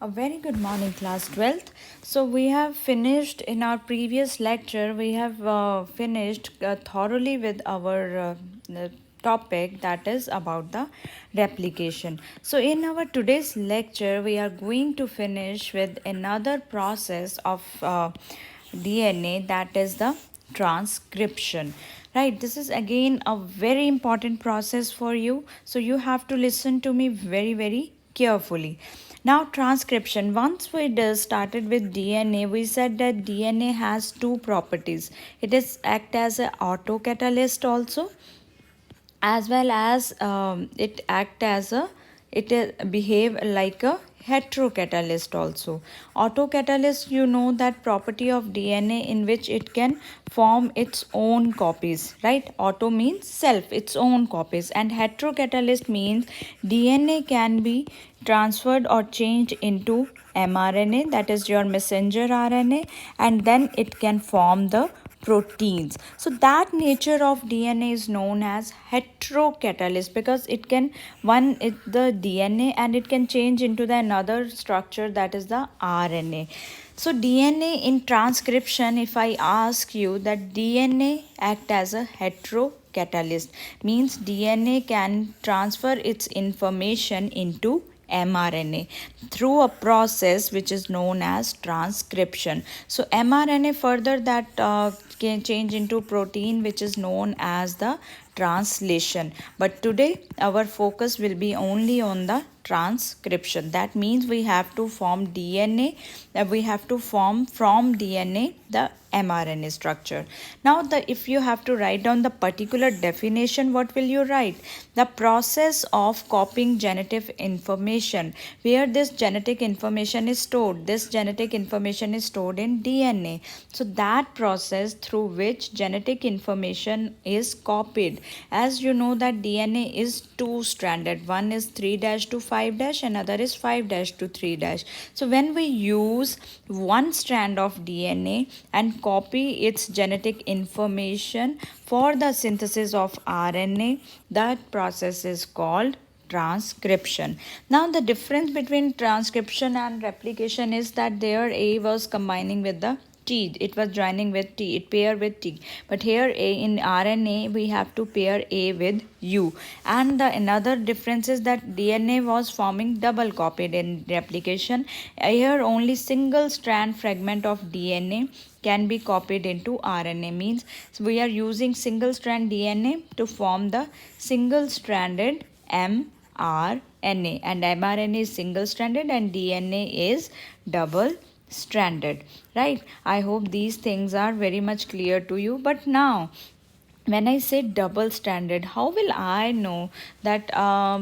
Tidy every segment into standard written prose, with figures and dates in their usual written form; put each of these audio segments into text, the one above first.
A very good morning, class 12th. So, we have finished in our previous lecture, we have finished thoroughly with our topic that is about the replication. So, in our today's lecture, we are going to finish with another process of DNA, that is the transcription. Right, this is again a very important process for you. So, you have to listen to me very, very carefully. Now, transcription. Once we started with DNA, we said that DNA has two properties. It is act as a autocatalyst also, as well as it act as a behave like a heterocatalyst also. Autocatalyst, you know that property of DNA in which it can form its own copies, right? Auto means self, its own copies, and heterocatalyst means DNA can be transferred or changed into mRNA, that is your messenger RNA, and then it can form the proteins. So that nature of DNA is known as heterocatalyst, because it can the DNA and it can change into the another structure, that is the RNA. So DNA in transcription, if I ask you that DNA act as a heterocatalyst, means DNA can transfer its information into mRNA through a process which is known as transcription. So mRNA further that can change into protein, which is known as the translation. But today our focus will be only on the transcription. That means we have to form DNA, we have to form from DNA the mRNA structure. Now, if you have to write down the particular definition, what will you write? The process of copying genetic information, where this genetic information is stored. This genetic information is stored in DNA. So that process through which genetic information is copied. As you know that DNA is two-stranded. One is 3' to 5', another is 5' to 3'. So when we use one strand of DNA and copy its genetic information for the synthesis of RNA, that process is called transcription. Now the difference between transcription and replication is that there A was combining with the T, it was joining with T, it pair with T. But here in RNA we have to pair A with U. And the another difference is that DNA was forming double copied in replication. Here only single strand fragment of DNA can be copied into RNA, means we are using single strand DNA to form the single stranded mRNA, and mRNA is single stranded and DNA is double stranded, right? I hope these things are very much clear to you. But now, when I say double stranded, how will I know that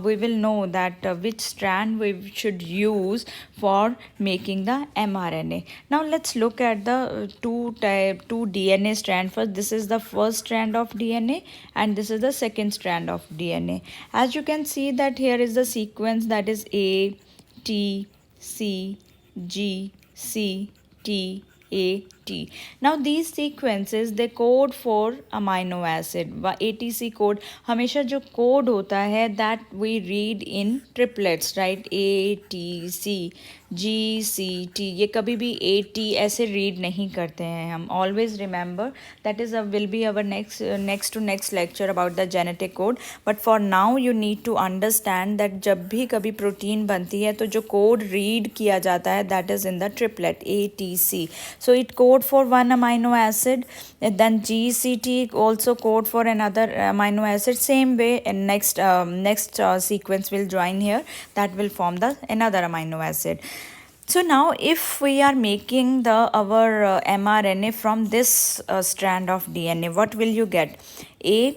we will know that which strand we should use for making the mRNA? Now let's look at the two DNA strand first. This is the first strand of DNA and this is the second strand of DNA. As you can see that here is the sequence, that is A, T, C, G, C, T, A, T. Now these sequences they code for amino acid. ATC code हमेशा जो code होता है that we read in triplets, right? A, T, C, G, C, T. ये कभी भी A, T ऐसे read नहीं करते हैं हम. Always remember that is will be our next lecture about the genetic code. But for now you need to understand that जब भी कभी protein बनती है तो जो code read किया जाता है that is in the triplet A, T, C. So it code for one amino acid, then G, C, T also code for another amino acid. Same way, and next sequence will join here, that will form the another amino acid. So now if we are making our mRNA from this strand of DNA, what will you get? A,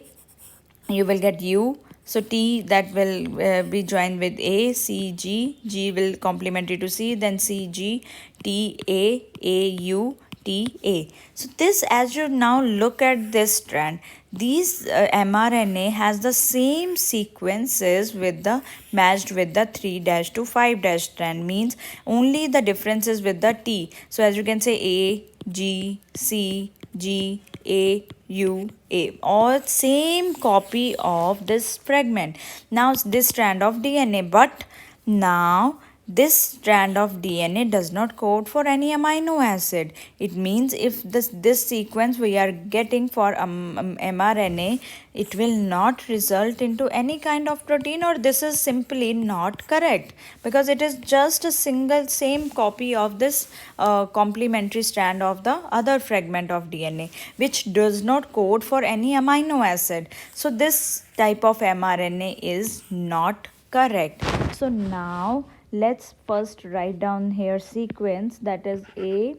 you will get U. So T that will be joined with A, C, G. G will complement it to C, then C, G, T, A, U, T, A. So this, as you now look at this strand, these mRNA has the same sequences with the matched with the 3' to 5' strand, means only the differences with the T. So as you can say A, G, C, G, A, U, A, all same copy of this fragment. Now this strand of DNA, but now this strand of DNA does not code for any amino acid. It means if this sequence we are getting for mRNA, it will not result into any kind of protein, or this is simply not correct, because it is just a single same copy of this complementary strand of the other fragment of DNA, which does not code for any amino acid. So this type of mRNA is not correct. So now let's first write down here sequence, that is A,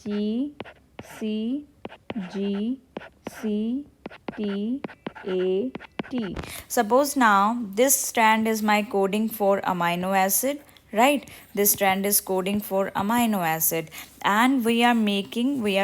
G, C, G, C, T, A, T. Suppose now this strand is my coding for amino acid, right? This strand is coding for amino acid, and we are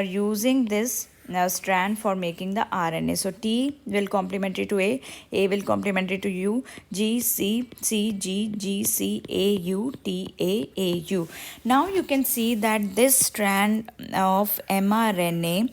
using this strand for making the RNA. So T will complementary to A will complementary to U, G, C, C, G, G, C, A, U, T, A, U. Now you can see that this strand of mRNA,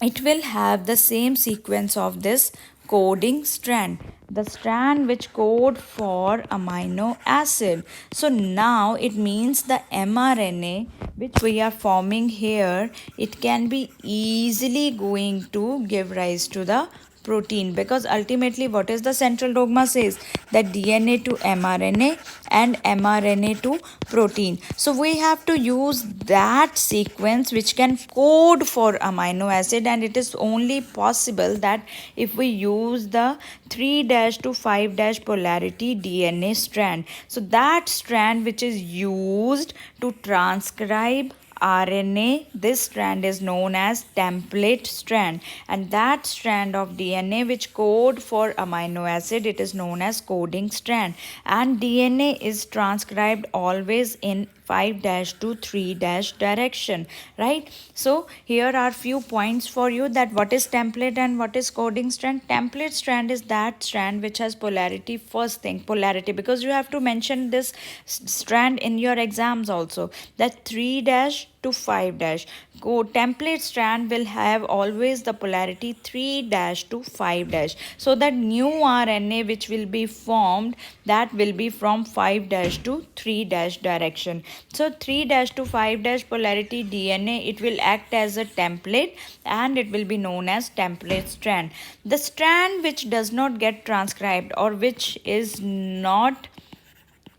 it will have the same sequence of this coding strand, the strand which code for amino acid. So now it means the mRNA which we are forming here, it can be easily going to give rise to the protein, because ultimately what is the central dogma says, that DNA to mRNA and mRNA to protein. So we have to use that sequence which can code for amino acid, and it is only possible that if we use the 3' to 5' polarity DNA strand. So that strand which is used to transcribe RNA, this strand is known as template strand, and that strand of DNA which code for amino acid, it is known as coding strand. And DNA is transcribed always in 5' to 3' direction, right? So here are few points for you, that what is template and what is coding strand. Template strand is that strand which has polarity, first thing polarity, because you have to mention this strand in your exams also, that 3' to 5'. Template strand will have always the polarity 3' to 5'. So that new RNA which will be formed, that will be from 5' to 3' direction. So 3' to 5' polarity DNA, it will act as a template, and it will be known as template strand. The strand which does not get transcribed, or which is not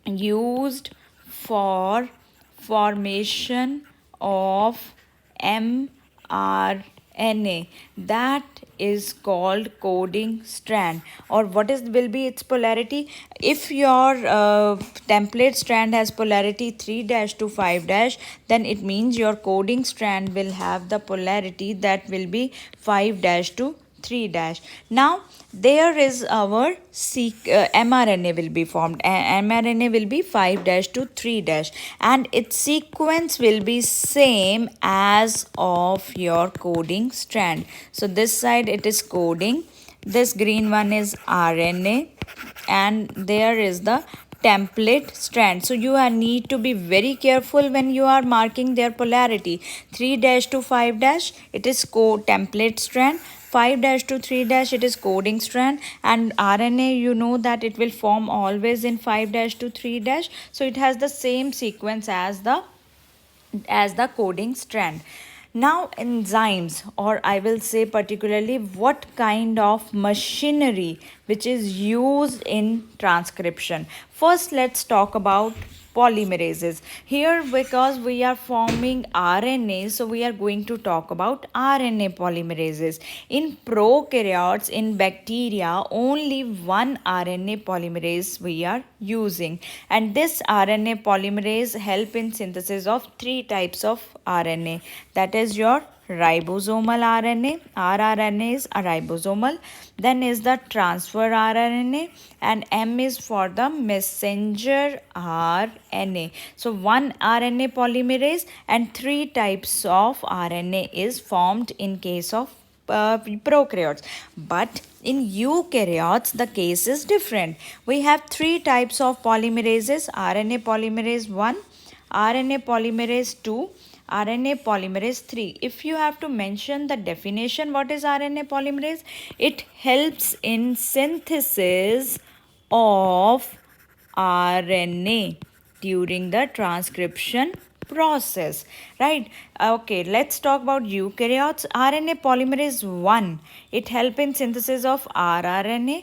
used for formation of mRNA, that is called coding strand. Or what is will be its polarity? If your template strand has polarity 3' to 5', then it means your coding strand will have the polarity that will be 5' to 3'. Now there is our mRNA will be formed. mRNA will be 5' to 3', and its sequence will be same as of your coding strand. So this side it is coding, this green one is RNA, and there is the template strand. So you need to be very careful when you are marking their polarity. 3' to 5', it is template strand. 5' to 3' it is coding strand, and RNA, you know that it will form always in 5' to 3'. So it has the same sequence as the coding strand. Now enzymes, or I will say particularly what kind of machinery which is used in transcription. First let's talk about polymerases. Here, because we are forming RNA, so we are going to talk about RNA polymerases. In prokaryotes, in bacteria, only one RNA polymerase we are using, and this RNA polymerase help in synthesis of three types of RNA, that is your ribosomal RNA. rRNA is a ribosomal. Then is the transfer RNA, and M is for the messenger RNA. So one RNA polymerase and three types of RNA is formed in case of prokaryotes. But in eukaryotes, the case is different. We have three types of polymerases: RNA polymerase 1, RNA polymerase 2, RNA polymerase 3. If you have to mention the definition, what is RNA polymerase? It helps in synthesis of RNA. during the transcription process, right? Okay, let's talk about eukaryotes. RNA polymerase 1, it help in synthesis of rRNA.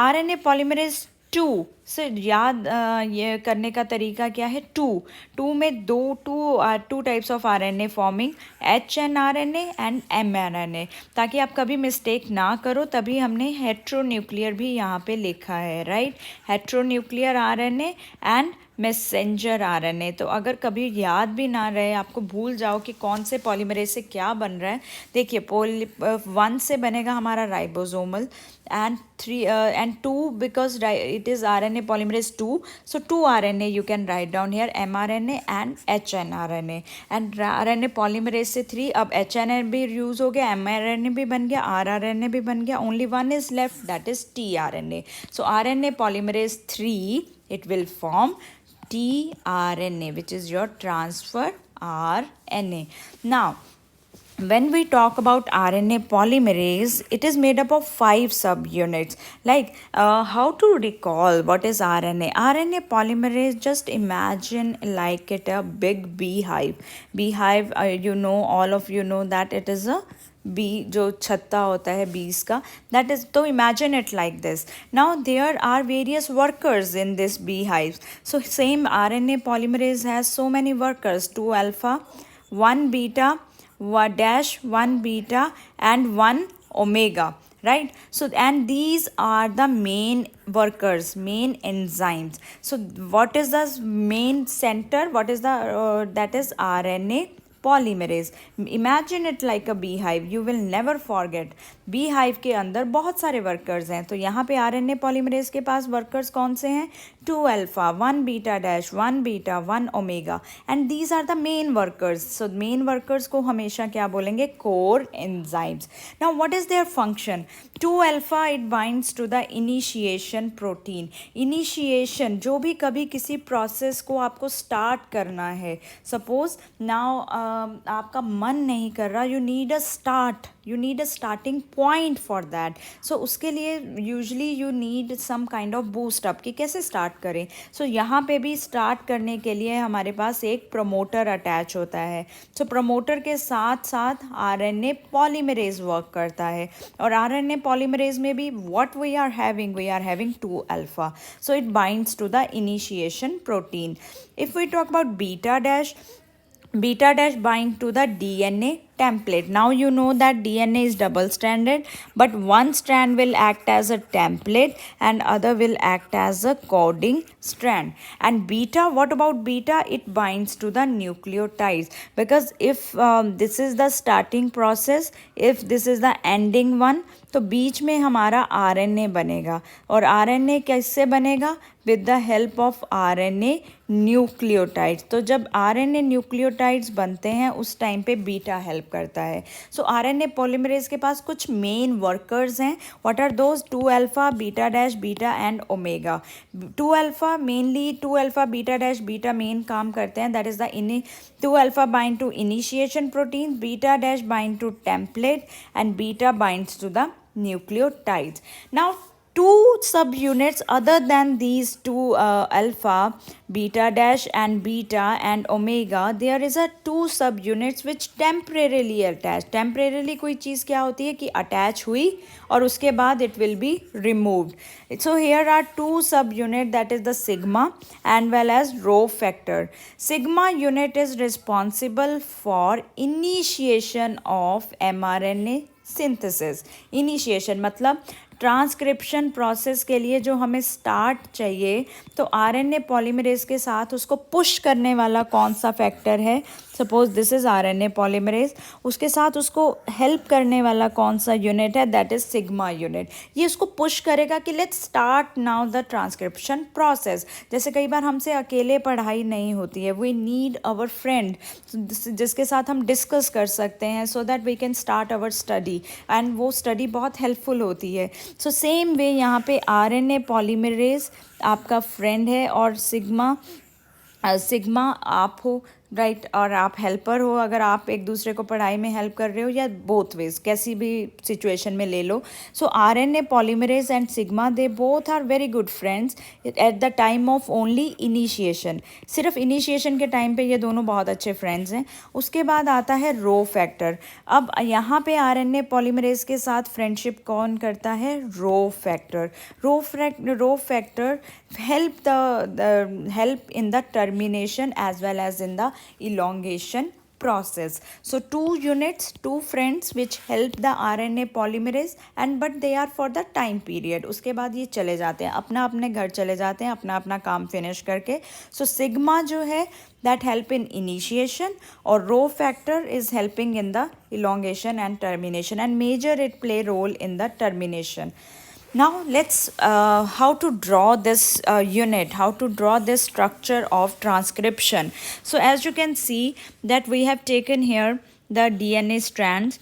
RNA polymerase 2 से याद ये करने का तरीका क्या है? To में two types of RNA forming, hnRNA and mRNA, ताकि आप कभी मिस्टेक ना करो, तभी हमने हेट्रोन्यूक्लियर भी यहाँ पे लिखा है, right? Heteronuclear RNA and messenger RNA। तो अगर कभी याद भी ना रहे, आपको भूल जाओ कि कौन से पॉलीमरेज से क्या बन रहा है, देखिए 1 से बनेगा हमारा ribosomal, and 3 and 2 because it is RNA polymerase 2, so 2 RNA you can write down here, mRNA and hnRNA, and RNA polymerase से 3, अब hnRNA भी यूज़ हो गया, mRNA भी बन गया, rRNA भी बन गया, only one is left, that is tRNA. So RNA polymerase 3, it will form tRNA, which is your transfer RNA. Now when we talk about RNA polymerase, it is made up of 5 subunits. Like how to recall what is RNA? RNA polymerase, just imagine like it a big beehive. Beehive, all of you know that it is a bee जो छत्ता होता है bees का, that is, तो imagine it like this. Now there are various workers in this beehive. So same RNA polymerase has so many workers, 2 alpha, 1 beta, 1 beta and 1 omega, right? So and these are the main workers, main enzymes. So what is the main center? What is the that is RNA polymerase. Imagine it like a beehive, you will never forget. beehive के अंदर बहुत सारे workers हैं, तो यहाँ पे RNA polymerase के पास workers कौन से हैं? 2 alpha, 1 beta dash, 1 beta, 1 omega, and these are the main workers. So main workers को हमेशा क्या बोलेंगे? core enzymes. Now what is their function? 2 alpha, it binds to the initiation protein. Initiation, जो भी कभी किसी प्रोसेस को आपको स्टार्ट करना है, सपोज नाउ आपका मन नहीं कर रहा, you need a starting point for that. So उसके लिए usually you need some kind of boost up कि कैसे स्टार्ट करें. So यहाँ पे भी स्टार्ट करने के लिए हमारे पास एक प्रमोटर अटैच होता है. So प्रमोटर के साथ साथ RNA polymerase वर्क करता है, और RNA polymerase में भी what we are having 2 alpha. So it binds to the initiation protein. If we talk about beta dash bind to the DNA template. Now you know that DNA is double stranded, but one strand will act as a template and other will act as a coding strand. And beta, what about beta? It binds to the nucleotides, because if this is the starting process, if this is the ending one, तो बीच में हमारा RNA बनेगा, और RNA कैसे बनेगा? With the help of RNA nucleotides. तो जब RNA nucleotides बनते हैं उस टाइम पे बीटा हेल्प करता है. सो RNA पॉलीमरेज के पास कुछ मेन वर्कर्स हैं. What are those? 2 alpha, beta dash, beta and omega. 2 alpha mainly, 2 alpha, beta dash, beta main काम करते हैं, that is the 2 alpha bind to initiation protein, beta dash bind to template and beta binds to the nucleotides. Now 2 subunits other than these 2 alpha, beta dash and beta and omega, there is a 2 subunits which temporarily attach. Temporarily कोई चीज़ क्या होती है कि attach हुई और उसके बाद it will be removed. So here are 2 subunit, that is the sigma and well as rho factor. Sigma unit is responsible for initiation of mRNA synthesis. Initiation मतलब ट्रांसक्रिप्शन प्रोसेस के लिए जो हमें स्टार्ट चाहिए, तो RNA पॉलीमरेज के साथ उसको पुश करने वाला कौन सा फैक्टर है? Suppose this is RNA polymerase, उसके साथ उसको हेल्प करने वाला कौन सा यूनिट है? That is sigma unit. ये उसको पुश करेगा कि let's start now the transcription process. जैसे कई बार हमसे अकेले पढ़ाई नहीं होती है, वी नीड आवर फ्रेंड जिसके साथ हम डिस्कस कर सकते हैं, so that we can start our study, and वो स्टडी बहुत हेल्पफुल होती है. सो सेम वे यहाँ पे RNA पॉलीमरेज आपका फ्रेंड है और सिग्मा आप हो, राइट और आप हेल्पर हो, अगर आप एक दूसरे को पढ़ाई में हेल्प कर रहे हो, या बोथ वेज कैसी भी सिचुएशन में ले लो. So RNA polymerase and sigma they both are very good friends at the time of only initiation. सिर्फ इनिशिएशन के टाइम पे ये दोनों बहुत अच्छे फ्रेंड्स हैं. उसके बाद आता है रो फैक्टर. अब यहाँ पे आरएनए पॉलीमरेज के साथ फ्रेंडशिप कौन करता है? Rho factor. Rho factor help in the termination as well as in the elongation process. So two units, two friends which help the RNA polymerase and but they are for the time period. उसके बाद ये चले जाते हैं, अपना अपने घर चले जाते हैं अपना अपना काम फिनिश करके. So sigma जो है that help in initiation और rho factor is helping in the elongation and termination and major it play role in the termination. Now let's how to draw this unit, how to draw this structure of transcription. So as you can see that we have taken here the DNA strands,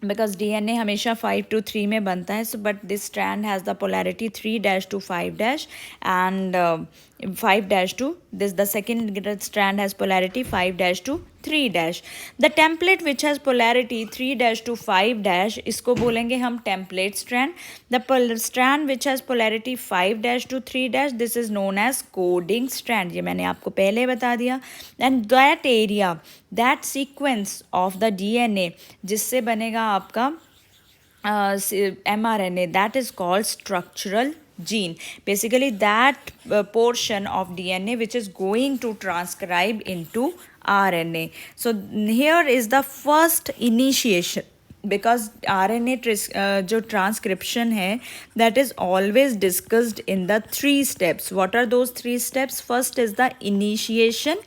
because DNA हमेशा 5 to 3 में बनता है. So but this strand has the polarity 3' to 5' and 5' to this, the second strand has polarity 5' to 3'. The template which has polarity 3' to 5' इसको बोलेंगे हम template strand. The strand which has polarity 5' to 3' this is known as coding strand. ये मैंने आपको पहले बता दिया. And that area, that sequence of the DNA जिससे बनेगा आपका mRNA, that is called structural gene. Basically that portion of DNA which is going to transcribe into RNA. So here is the first initiation, because RNA जो transcription है that is always discussed in the 3 steps. What are those 3 steps? First is the initiation.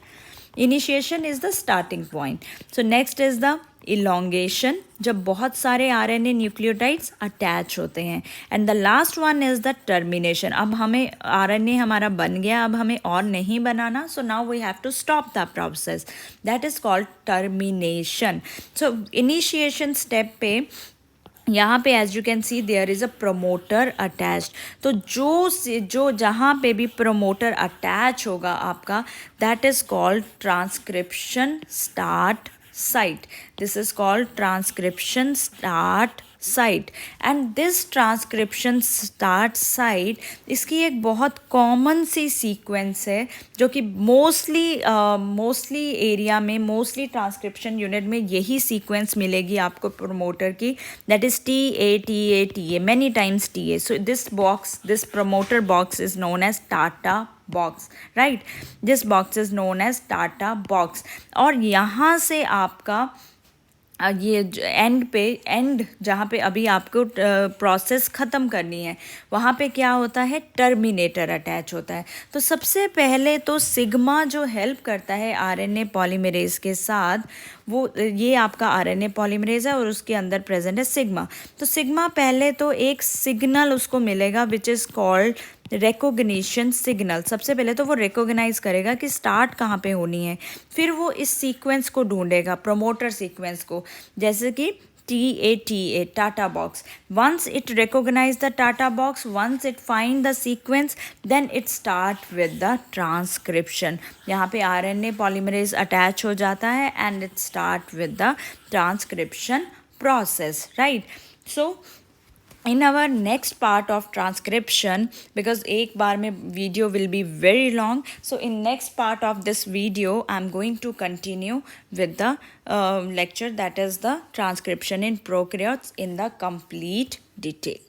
Initiation is the starting point. So next is the elongation, जब बहुत सारे RNA nucleotides attach होते हैं. And the last one is the termination. अब हमें RNA हमारा बन गया, अब हमें और नहीं बनाना. So now we have to stop the process, that is called termination. So initiation step पे यहाँ पे as you can see there is a promoter attached. तो जो जहाँ पे भी प्रमोटर अटैच होगा आपका, that is called transcription start site. This is called transcription start site. And this transcription start site इसकी एक बहुत कॉमन सी सीक्वेंस है जो कि मोस्टली एरिया में, मोस्टली ट्रांसक्रिप्शन यूनिट में यही सीक्वेंस मिलेगी आपको प्रमोटर की. That is TA many times TA. So this promoter box is known as TATA box, right? This box is known as Tata box. और यहाँ से आपका ये एंड जहाँ पे अभी आपको प्रोसेस ख़त्म करनी है, वहाँ पे क्या होता है? टर्मिनेटर अटैच होता है. तो सबसे पहले तो सिग्मा जो हेल्प करता है आरएनए पॉलीमरेज के साथ, वो ये आपका आरएनए पॉलीमरेज है और उसके अंदर प्रेजेंट है सिग्मा. तो सिग्मा पहले तो एक सिग्नल उसको मिलेगा which is called recognition signal. सबसे पहले तो वो रिकॉग्नाइज करेगा कि स्टार्ट कहाँ पे होनी है. फिर वो इस सीक्वेंस को ढूंढेगा, प्रमोटर सीक्वेंस को, जैसे कि TA TATA box. Once it recognise the TATA box, once it find the sequence, then it start with the transcription. यहाँ पे आरएनए पॉलीमरेज अटैच हो जाता है and it start with the transcription process, right? So in our next part of transcription, because एक बार में video will be very long, so in next part of this video I'm going to continue with the lecture, that is the transcription in prokaryotes in the complete detail.